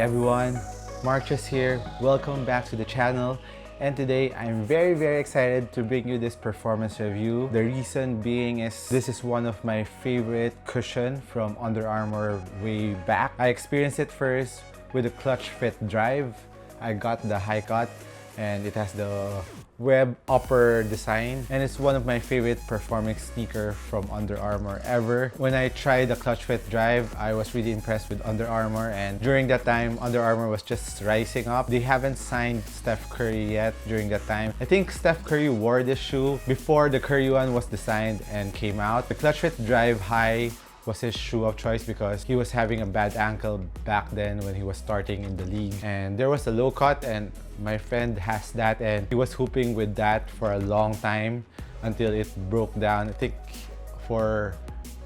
everyone, Marcus here. Welcome back to the channel. And today I'm very excited to bring you this performance review. The reason being is this is one of my favorite cushion from Under Armour way back. I experienced it first with the clutch fit drive. I got the high cut and it has the web upper design, and it's one of my favorite performing sneaker from Under Armour ever. When I tried the clutch fit drive, I was really impressed with Under Armour, and during that time Under Armour was just rising up. They haven't signed Steph Curry yet during that time. I think Steph Curry wore this shoe before the Curry one was designed and came out. The clutch fit drive high was his shoe of choice because he was having a bad ankle back then when he was starting in the league, and there was a low cut, and my friend has that and he was hooping with that for a long time until it broke down. I think for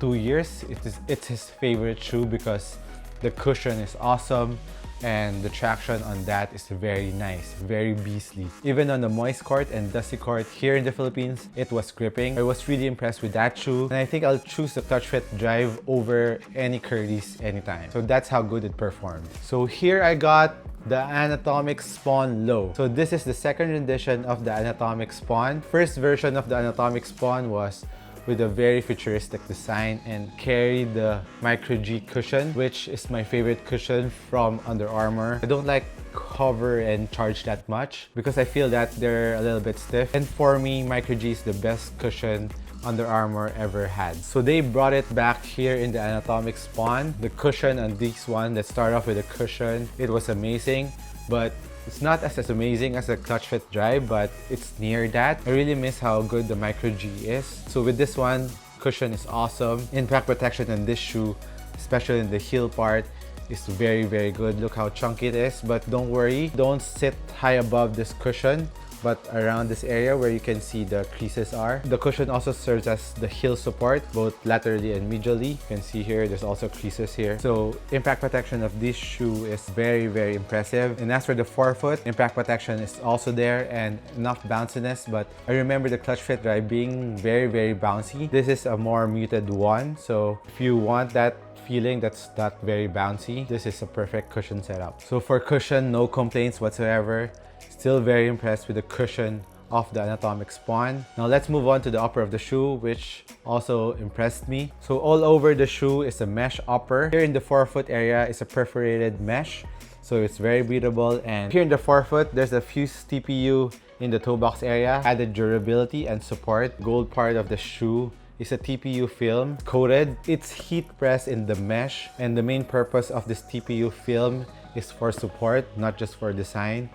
2 years it's his favorite shoe because the cushion is awesome and the traction on that is very nice, very beastly. Even on the moist court and dusty court here in the Philippines, it was gripping. I was really impressed with that shoe, and I think I'll choose the clutch fit drive over any Curry's anytime. So that's how good it performed. So here I got the ANATOMIX Spawn Low. So this is the second rendition of the ANATOMIX Spawn. First version of the ANATOMIX Spawn was with a very futuristic design and carried the Micro G cushion, which is my favorite cushion from Under Armour. I don't like hover and charge that much because I feel that they're a little bit stiff, and for me Micro G is the best cushion Under Armour ever had. So they brought it back here in the ANATOMIX Spawn. The cushion on this one, let's start off with the cushion. It was amazing, but it's not as amazing as the clutch fit drive, but it's near that. I really miss how good the Micro G is. So with this one, cushion is awesome. Impact protection on this shoe, especially in the heel part, is very good. Look how chunky it is, but don't worry, don't sit high above this cushion, but around this area where you can see the creases are. The cushion also serves as the heel support, both laterally and medially. You can see here, there's also creases here. So impact protection of this shoe is very impressive. And as for the forefoot, impact protection is also there and enough bounciness, but I remember the clutch fit drive being very bouncy. This is a more muted one, so if you want that feeling that's not very bouncy, this is a perfect cushion setup. So for cushion, no complaints whatsoever. Still very impressed with the cushion of the ANATOMIX Spawn. Now let's move on to the upper of the shoe, which also impressed me. So all over the shoe is a mesh upper. Here in the forefoot area is a perforated mesh, so it's very breathable. And here in the forefoot, there's a fused TPU in the toe box area, added durability and support. Gold part of the shoe is a TPU film coated. It's heat pressed in the mesh, and the main purpose of this TPU film is for support, not just for design.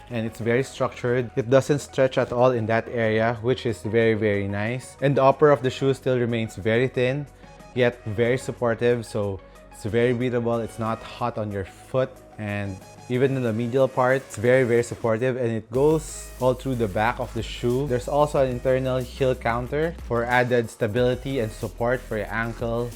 And it's very structured. It doesn't stretch at all in that area, which is very nice. And the upper of the shoe still remains very thin, yet very supportive, so it's very breathable. It's not hot on your foot, and even in the medial part, it's very supportive, and it goes all through the back of the shoe. There's also an internal heel counter for added stability and support for your ankle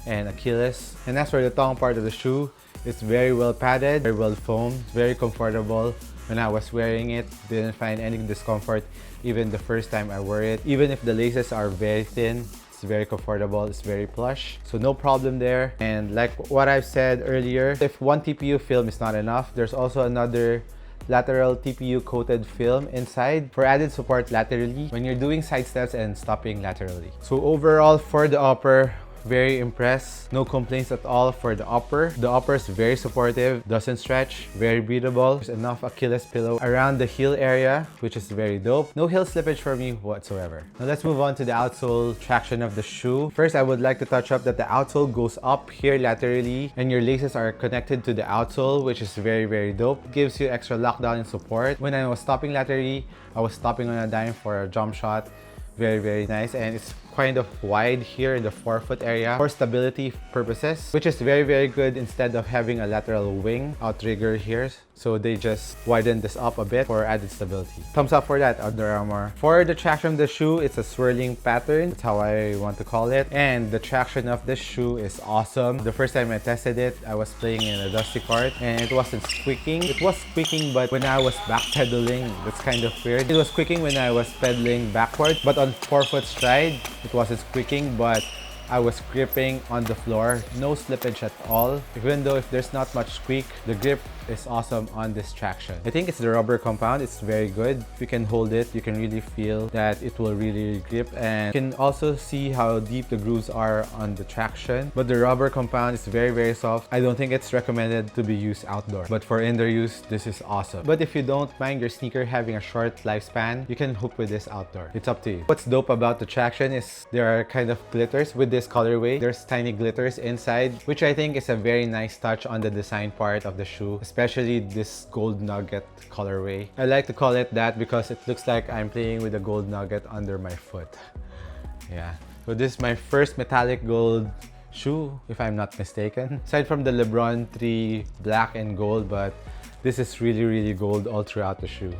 and Achilles. And as for the tongue part of the shoe, it's very well padded, very well foamed, very comfortable. When I was wearing it, didn't find any discomfort even the first time I wore it. Even if the laces are very thin, it's very comfortable, it's very plush, so no problem there. And like what I've said earlier, if one TPU film is not enough, there's also another lateral TPU coated film inside for added support laterally when you're doing side steps and stopping laterally. So overall for the upper, very impressed. No complaints at all for the upper. The upper is very supportive, doesn't stretch, very breathable. There's enough Achilles pillow around the heel area, which is very dope. No heel slippage for me whatsoever. Now let's move on to the outsole traction of the shoe. First, I would like to touch up that the outsole goes up here laterally, and your laces are connected to the outsole, which is very dope. It gives you extra lockdown and support. When I was stopping laterally, I was stopping on a dime for a jump shot. Very nice, and it's kind of wide here in the forefoot area for stability purposes, which is very good instead of having a lateral wing outrigger here. So they just widened this up a bit for added stability. Thumbs up for that, Under Armour. For the traction of the shoe, it's a swirling pattern. That's how I want to call it. And the traction of this shoe is awesome. The first time I tested it, I was playing in a dusty court and it wasn't squeaking. It was squeaking, but when I was backpedaling, that's kind of weird. It was squeaking when I was pedaling backward, but on forefoot stride, it wasn't squeaking, but I was gripping on the floor, no slippage at all. Even though if there's not much squeak, the grip is awesome on this traction. I think it's the rubber compound, it's very good. If you can hold it, you can really feel that it will really grip, and you can also see how deep the grooves are on the traction. But the rubber compound is very soft. I don't think it's recommended to be used outdoor, but for indoor use, this is awesome. But if you don't mind your sneaker having a short lifespan, you can hoop with this outdoor. It's up to you. What's dope about the traction is there are kind of glitters with this colorway. There's tiny glitters inside, which I think is a very nice touch on the design part of the shoe, especially this gold nugget colorway. I like to call it that because it looks like I'm playing with a gold nugget under my foot. Yeah. So this is my first metallic gold shoe, if I'm not mistaken. Aside from the LeBron 3 black and gold, but this is really gold all throughout the shoe.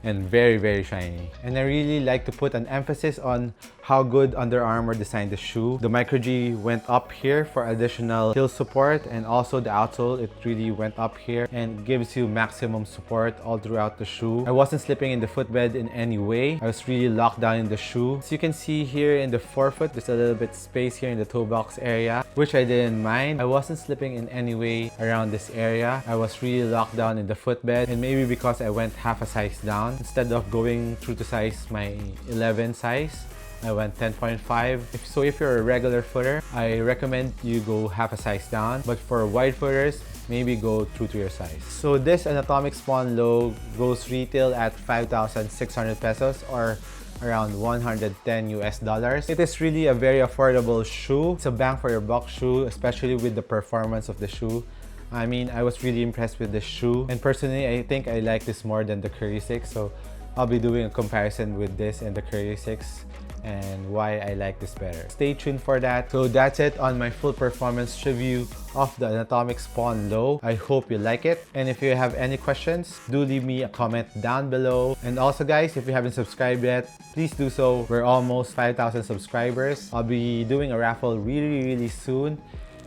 And very shiny. And I really like to put an emphasis on how good Under Armour designed the shoe. The Micro G went up here for additional heel support, and also the outsole, it really went up here and gives you maximum support all throughout the shoe. I wasn't slipping in the footbed in any way. I was really locked down in the shoe. So you can see here in the forefoot, there's a little bit space here in the toe box area, which I didn't mind. I wasn't slipping in any way around this area. I was really locked down in the footbed, and maybe because I went half a size down, instead of going through to size my 11 size, I went 10.5. If you're a regular footer, I recommend you go half a size down. But for wide footers, maybe go true to your size. So this Anatomics Spawn Low goes retail at 5,600 pesos or around 110 US dollars. It is really a very affordable shoe. It's a bang for your buck shoe, especially with the performance of the shoe. I mean, I was really impressed with this shoe, and personally, I think I like this more than the Curry 6, so I'll be doing a comparison with this and the Curry 6 and why I like this better. Stay tuned for that. So that's it on my full performance review of the Anatomics Spawn Low. I hope you like it, and if you have any questions, do leave me a comment down below. And also guys, if you haven't subscribed yet, please do so. We're almost 5,000 subscribers. I'll be doing a raffle really soon,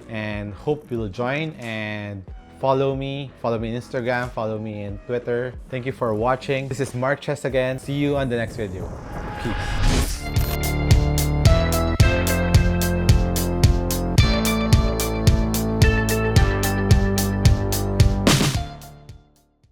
and hope you'll join and follow me on Instagram, follow me on Twitter. Thank you for watching. This is Mark Chess again. See you on the next video. Peace.